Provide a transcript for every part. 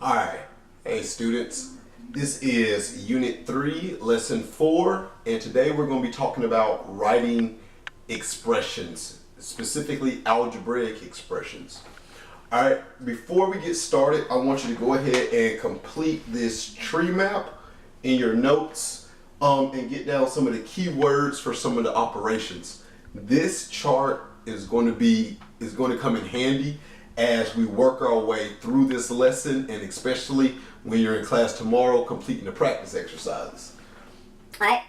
Alright, hey students, this is Unit 3, Lesson 4, and today we're going to be talking about writing expressions, specifically algebraic expressions. Alright, before we get started, I want you to go ahead and complete this tree map in your notes and get down some of the keywords for some of the operations. This chart is going to come in handy as we work our way through this lesson, and especially when you're in class tomorrow completing the practice exercises. Alright,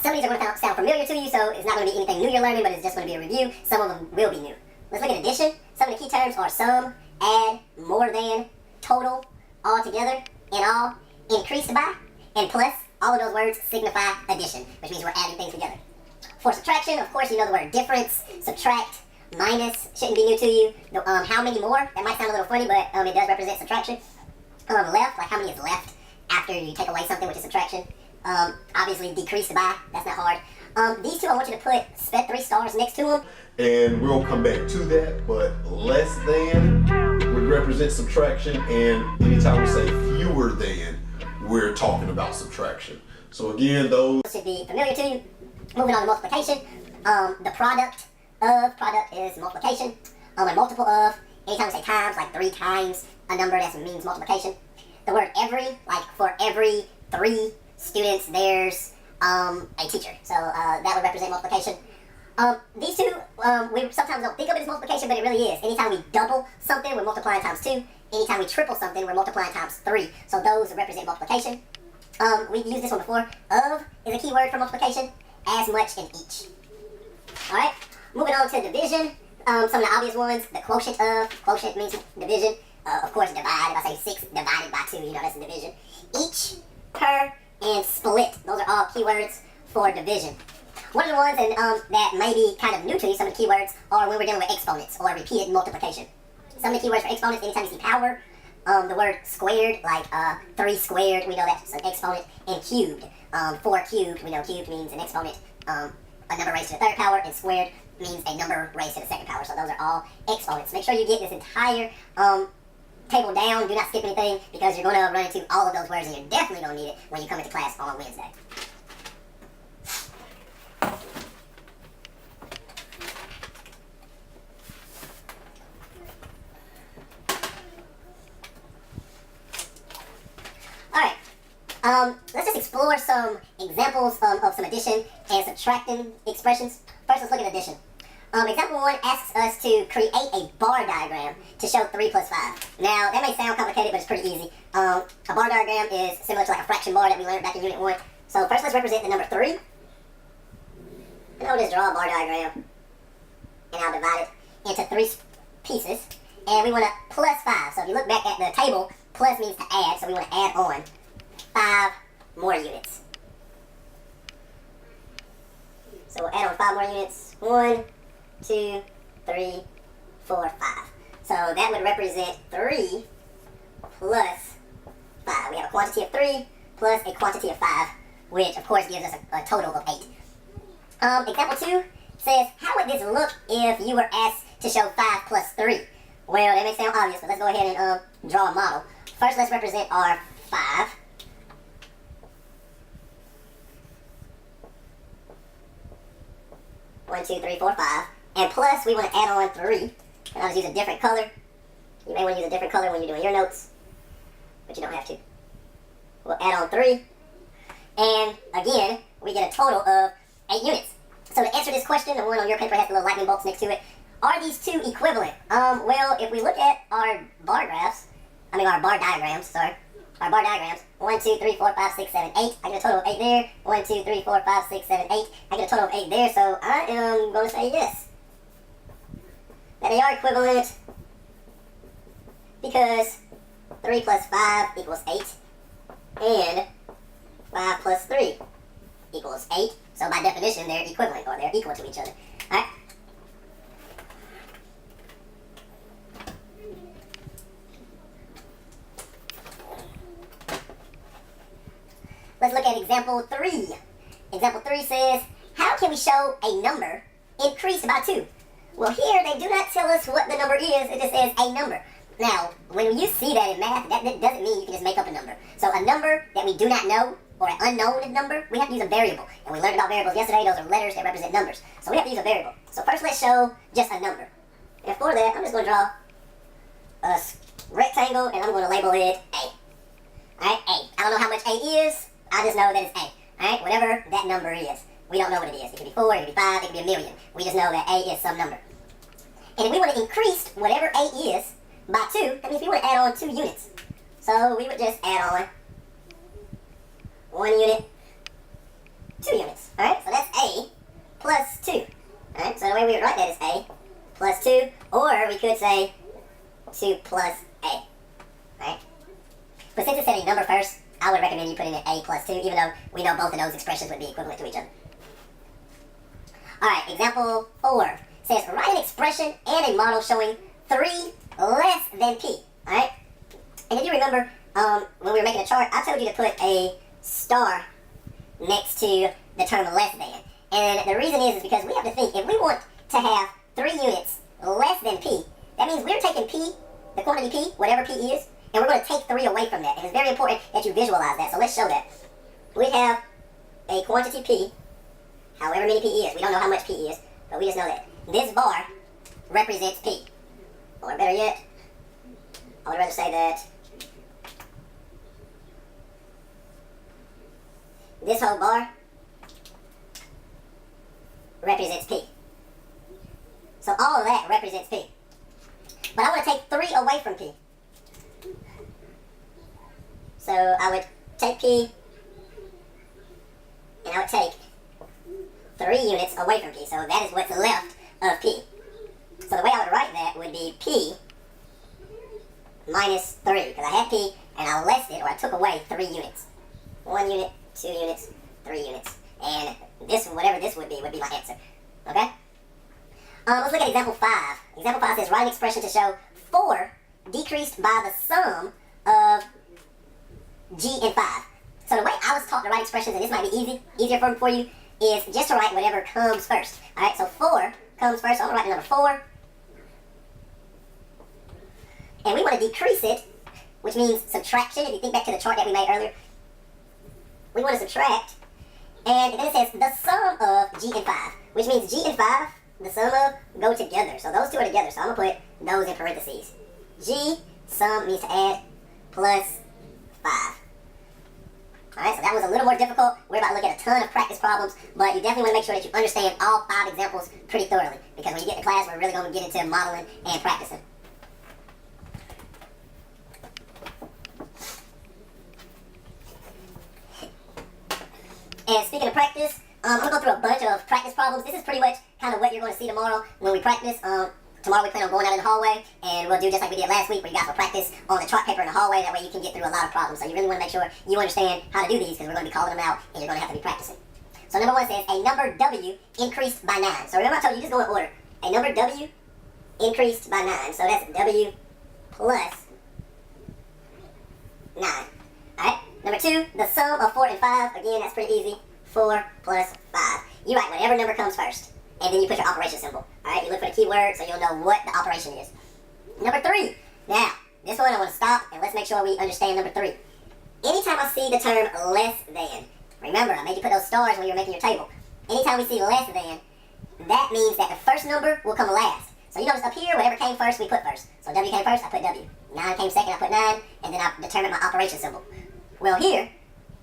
some of these are going to sound familiar to you, so it's not going to be anything new you're learning, but it's just going to be a review. Some of them will be new. Let's look at addition. Some of the key terms are sum, add, more than, total, all together, in all, increased by, and plus. All of those words signify addition, which means we're adding things together. For subtraction, of course, you know the word difference, subtract, minus, shouldn't be new to you. How many more? That might sound a little funny, but it does represent subtraction. Left, like how many is left after you take away something, which is subtraction. Obviously, decreased by, that's not hard. These two, I want you to put 3 stars next to them. And we'll come back to that, but less than would represent subtraction, and anytime we say fewer than, we're talking about subtraction. So again, those should be familiar to you. Moving on to multiplication. The product is multiplication. A multiple of, anytime we say times, like 3 times a number, that means multiplication. The word every, like for every 3 students, there's a teacher. So that would represent multiplication. These two, we sometimes don't think of it as multiplication, but it really is. Anytime we double something, we're multiplying times 2. Anytime we triple something, we're multiplying times 3. So those represent multiplication. We've used this one before. Of is a key word for multiplication. As much and each. Alright, moving on to division. Some of the obvious ones. The quotient of. Quotient means division. Of course, divide. If I say 6 divided by 2, you know that's a division. Each, per, and split. Those are all keywords for division. One of the ones that may be kind of new to you, some of the keywords, are when we're dealing with exponents or repeated multiplication. Some of the keywords for exponents, anytime you see power, the word squared, like 3 squared, we know that's an exponent, and cubed. 4 cubed, we know cubed means an exponent, a number raised to the 3rd power, and squared means a number raised to the 2nd power. So those are all exponents. Make sure you get this entire table down. Do not skip anything, because you're going to run into all of those words, and you're definitely going to need it when you come into class on Wednesday. Let's just explore some examples of some addition and subtracting expressions. First, let's look at addition. Example 1 asks us to create a bar diagram to show 3 plus 5. Now, that may sound complicated, but it's pretty easy. A bar diagram is similar to like a fraction bar that we learned back in Unit 1. So first, let's represent the number 3. And I'll just draw a bar diagram. And I'll divide it into 3 pieces. And we want to plus 5. So if you look back at the table, plus means to add, so we want to add on 5 more units. So we'll add on 5 more units. 1, 2, 3, 4, 5. So that would represent 3 plus 5. We have a quantity of 3 plus a quantity of 5, which of course gives us a total of 8. Example 2 says, how would this look if you were asked to show 5 plus 3? Well, that may sound obvious, but let's go ahead and draw a model. First, let's represent our 5. One, 2, 3, 4, 5. And plus, we want to add on 3. And I'll just use a different color. You may want to use a different color when you're doing your notes, but you don't have to. We'll add on 3. And again, we get a total of 8 units. So to answer this question, the one on your paper has the little lightning bolts next to it. Are these two equivalent? Well, if we look at our bar diagrams, our bar diagrams, 1, 2, 3, 4, 5, 6, 7, 8. I get a total of 8 there. 1, 2, 3, 4, 5, 6, 7, 8. I get a total of 8 there, so I am going to say yes. That they are equivalent, because 3 plus 5 equals 8, and 5 plus 3 equals 8. So by definition, they're equivalent, or they're equal to each other. Alright? Let's look at example 3. Example 3 says, how can we show a number increased by 2? Well, here they do not tell us what the number is. It just says a number. Now, when you see that in math, that doesn't mean you can just make up a number. So a number that we do not know, or an unknown number, we have to use a variable. And we learned about variables yesterday. Those are letters that represent numbers. So we have to use a variable. So first let's show just a number. And for that, I'm just going to draw a rectangle, and I'm going to label it A. Alright, A. I don't know how much A is. I just know that it's A. Alright, whatever that number is. We don't know what it is. It could be 4, it could be 5, it could be a million. We just know that A is some number. And if we want to increase whatever A is by 2, that means we want to add on 2 units. So we would just add on 1 unit, 2 units. Alright, so that's A plus 2. Alright, so the way we would write that is A plus 2, or we could say 2 plus A. Alright? But since it said a number first, I would recommend you put in an A plus 2, even though we know both of those expressions would be equivalent to each other. Alright, example 4 says, write an expression and a model showing 3 less than P. Alright? And if you remember, when we were making a chart, I told you to put a star next to the term less than. And the reason is because we have to think, if we want to have 3 units less than P, that means we're taking P, the quantity P, whatever P is, and we're going to take 3 away from that. And it's very important that you visualize that. So let's show that. We have a quantity P, however many P is. We don't know how much P is, but we just know that. This bar represents P. Or better yet, I would rather say that this whole bar represents P. So all of that represents P. But I want to take 3 away from P. So I would take P, and I would take 3 units away from P. So that is what's left of P. So the way I would write that would be P minus 3. Because I had P, and I less it, or I took away 3 units. 1 unit, 2 units, 3 units. And this, whatever this would be my answer. Okay? Let's look at example 5. Example 5 says, write an expression to show 4 decreased by the sum of G and 5. So the way I was taught to write expressions, and this might be easier for you, is just to write whatever comes first. Alright, so 4 comes first, so I'm going to write the number 4. And we want to decrease it, which means subtraction. If you think back to the chart that we made earlier, we want to subtract, and then it says the sum of G and 5, which means G and 5, the sum of, go together. So those two are together, so I'm going to put those in parentheses. G, sum means to add, plus 5. Alright, so that was a little more difficult. We're about to look at a ton of practice problems, but you definitely want to make sure that you understand all 5 examples pretty thoroughly, because when you get to class, we're really going to get into modeling and practicing. And speaking of practice, I'm going to go through a bunch of practice problems. This is pretty much kind of what you're going to see tomorrow when we practice. Tomorrow we plan on going out in the hallway, and we'll do just like we did last week, where you guys will practice on the chart paper in the hallway. That way you can get through a lot of problems. So you really want to make sure you understand how to do these, because we're going to be calling them out, and you're going to have to be practicing. So number 1 says, a number W increased by 9. So remember I told you, just go in order. A number W increased by 9. So that's W plus 9. Alright? Number 2, the sum of 4 and 5. Again, that's pretty easy. 4 plus 5. You write whatever number comes first, and then you put your operation symbol. Alright, you look for the keyword so you'll know what the operation is. Number 3. Now, this one I want to stop, and let's make sure we understand number 3. Anytime I see the term less than, remember I made you put those stars when you were making your table. Anytime we see less than, that means that the first number will come last. So you notice up here, whatever came first, we put first. So W came first, I put W. 9 came second, I put 9, and then I determined my operation symbol. Well here,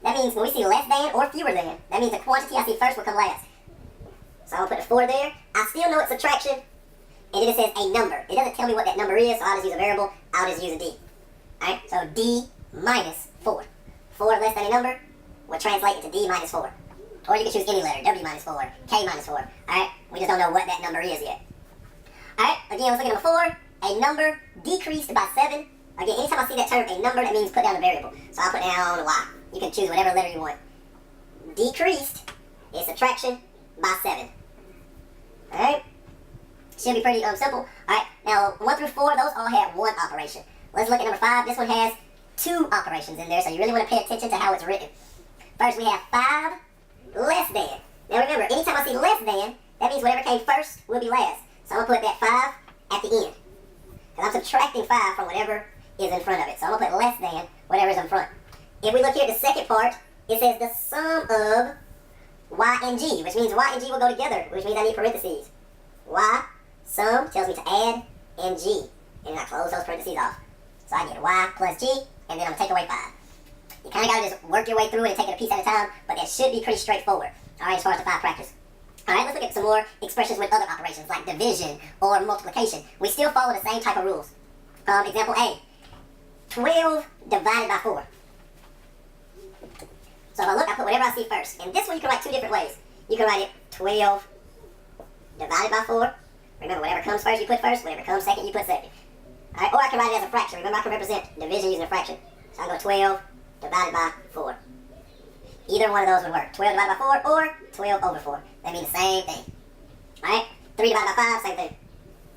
that means when we see less than or fewer than, that means the quantity I see first will come last. So I'm going to put a 4 there. I still know it's subtraction, and then it says a number. It doesn't tell me what that number is, so I'll just use a variable. I'll just use a D. Alright, so D minus 4. 4 less than a number will translate into D minus 4. Or you can choose any letter, W minus 4, K minus 4. Alright, we just don't know what that number is yet. Alright, again, let's look at number 4. A number decreased by 7. Again, anytime I see that term, a number, that means put down a variable. So I'll put down Y. You can choose whatever letter you want. Decreased is subtraction by 7. Alright? Should be pretty simple. Alright, now 1 through 4, those all had 1 operation. Let's look at number 5. This one has 2 operations in there, so you really want to pay attention to how it's written. First, we have 5 less than. Now remember, anytime I see less than, that means whatever came first will be last. So I'm going to put that 5 at the end. Because I'm subtracting 5 from whatever is in front of it. So I'm going to put less than whatever is in front. If we look here at the second part, it says the sum of y and g, which means y and g will go together, which means I need parentheses. Y, sum, tells me to add, and g. And then I close those parentheses off. So I get y plus g, and then I'm going to take away 5. You kind of got to just work your way through it and take it a piece at a time, but that should be pretty straightforward. Alright, as far as the 5 practice. Alright, let's look at some more expressions with other operations, like division or multiplication. We still follow the same type of rules. Example A, 12 divided by 4. So if I look, I put whatever I see first. And this one you can write 2 different ways. You can write it 12 divided by 4. Remember, whatever comes first, you put first. Whatever comes second, you put second. Alright, or I can write it as a fraction. Remember, I can represent division using a fraction. So I go 12 divided by 4. Either one of those would work. 12 divided by 4 or 12 over 4. They mean the same thing. Alright? 3 divided by 5, same thing.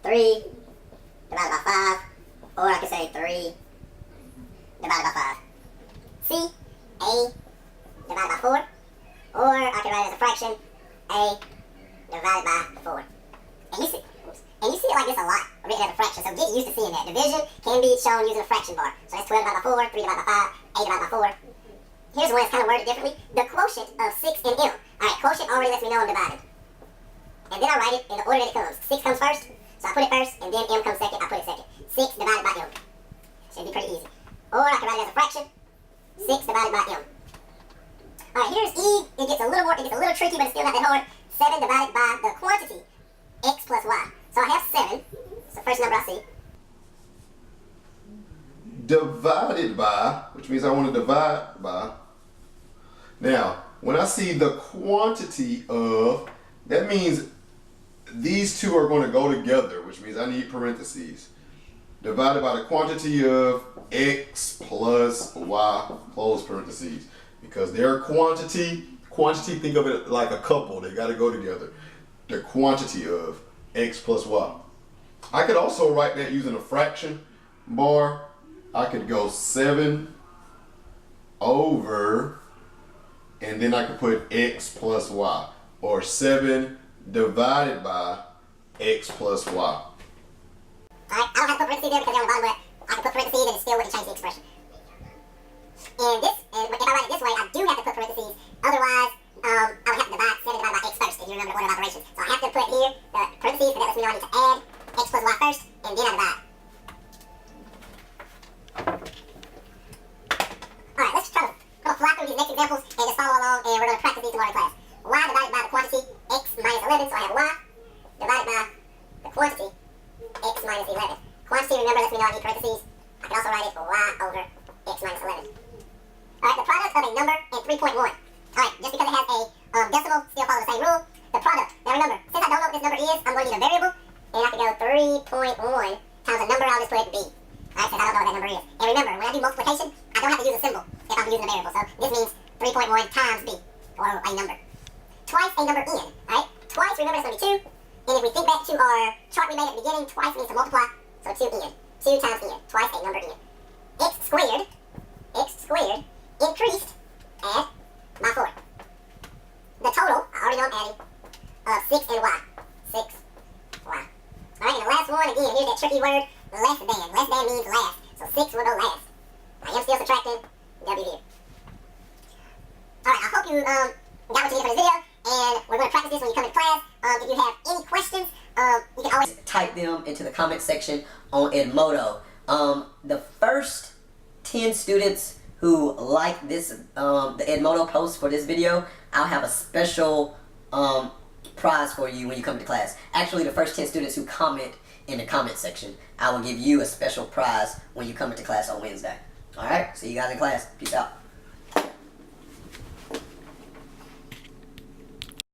3 divided by 5. Or I can say 3 divided by 5. C, A divided by 4. Or I can write it as a fraction. A divided by 4. And you see it like this a lot, written as a fraction. So get used to seeing that. Division can be shown using a fraction bar. So that's 12 divided by 4, 3 divided by 5, A divided by 4. Here's one that's kind of worded differently. The quotient of 6 and m. Alright, quotient already lets me know I'm divided. And then I write it in the order that it comes. 6 comes first, so I put it first, and then m comes second, I put it second. 6 divided by m. Should be pretty easy. Or I can write it as a fraction. 6 divided by m. Alright, here's E. It gets a little tricky, but it's still not that hard. 7 divided by the quantity, x plus y. So I have 7. It's the first number I see. Divided by, which means I want to divide by. Now, when I see the quantity of, that means these two are going to go together, which means I need parentheses. Divided by the quantity of x plus y, close parentheses. Because their quantity, think of it like a couple. They got to go together. The quantity of x plus y. I could also write that using a fraction bar. I could go 7 over, and then I could put x plus y, or 7 divided by x plus y. Alright, I don't have to put parentheses there because they're on the bottom, but I can put parentheses and it still wouldn't change the expression. And if I write it this way, I do have to put parentheses. Otherwise, I would have to divide 7 divided by x first, if you remember the order of operations. So I have to put here the parentheses, because that lets me know I need to add x plus y first, and then I divide. Alright, let's try to fly through these next examples and just follow along, and we're going to practice these tomorrow in class. Y divided by the quantity x minus 11, so I have y divided by the quantity x minus 11. Quantity, remember, lets me know I need parentheses. I can also write it y over x minus 11. Alright, the product of a number and 3.1. Alright, just because it has a decimal, still follow the same rule. The product. Now remember, since I don't know what this number is, I'm going to need a variable, and I can go 3.1 times a number, I'll just put B. Alright, since I don't know what that number is. And remember, when I do multiplication, I don't have to use a symbol if I'm using a variable. So this means 3.1 times B, or a number. Twice a number n. Alright, twice, remember, that's going to be 2. And if we think back to our chart we made at the beginning, twice means to multiply, so 2n. 2 times n, twice a number n. X squared increased, add by 4. The total, I already know I'm adding, of 6 and y. 6y. Alright, and the last one, again, here's that tricky word, less than. Less than means last, so 6 will go last. I am still subtracting, W here. Alright, I hope you got what you needed from this video, and we're going to practice this when you come to class. If you have any questions, you can always type them into the comment section on Edmodo. The first 10 students who like this, the Edmodo post for this video, I'll have a special prize for you when you come to class. Actually, the first 10 students who comment in the comment section, I will give you a special prize when you come into class on Wednesday. Alright, see you guys in class. Peace out.